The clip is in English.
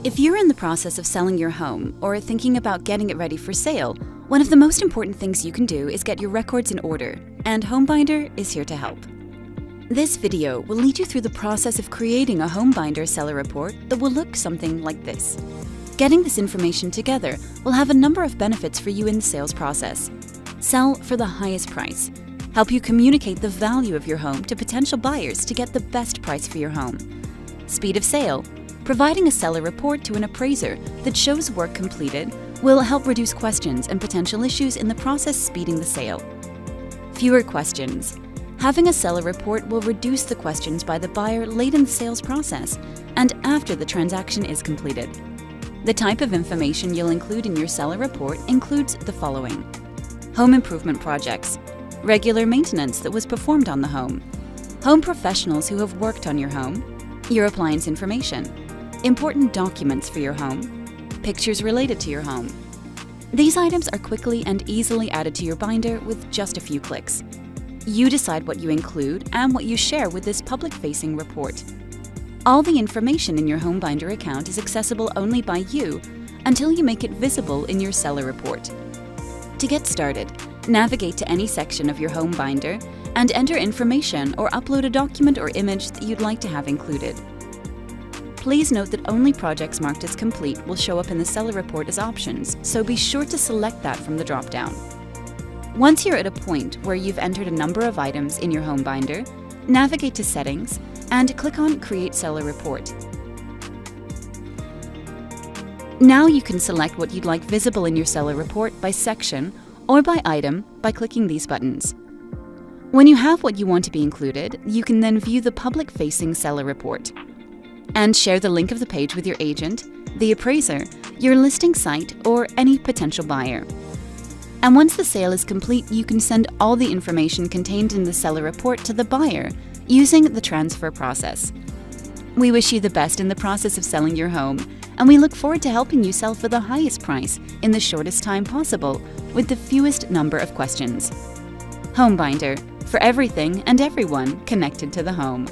If you're in the process of selling your home or thinking about getting it ready for sale, one of the most important things you can do is get your records in order, and HomeBinder is here to help. This video will lead you through the process of creating a HomeBinder seller report that will look something like this. Getting this information together will have a number of benefits for you in the sales process. Sell for the highest price. Help you communicate the value of your home to potential buyers to get the best price for your home. Speed of sale. Providing a seller report to an appraiser that shows work completed will help reduce questions and potential issues in the process, speeding the sale. Fewer questions. Having a seller report will reduce the questions by the buyer late in the sales process and after the transaction is completed. The type of information you'll include in your seller report includes the following: home improvement projects, regular maintenance that was performed on the home professionals who have worked on your home, your appliance information, important documents for your home, pictures related to your home. These items are quickly and easily added to your binder with just a few clicks. You decide what you include and what you share with this public-facing report. All the information in your HomeBinder account is accessible only by you until you make it visible in your seller report. To get started, navigate to any section of your HomeBinder and enter information or upload a document or image that you'd like to have included. Please note that only projects marked as complete will show up in the seller report as options, so be sure to select that from the drop-down. Once you're at a point where you've entered a number of items in your HomeBinder, navigate to Settings and click on Create Seller Report. Now you can select what you'd like visible in your seller report by section or by item by clicking these buttons. When you have what you want to be included, you can then view the public-facing seller report and share the link of the page with your agent, the appraiser, your listing site, or any potential buyer. And once the sale is complete, you can send all the information contained in the seller report to the buyer using the transfer process. We wish you the best in the process of selling your home, and we look forward to helping you sell for the highest price in the shortest time possible with the fewest number of questions. HomeBinder, for everything and everyone connected to the home.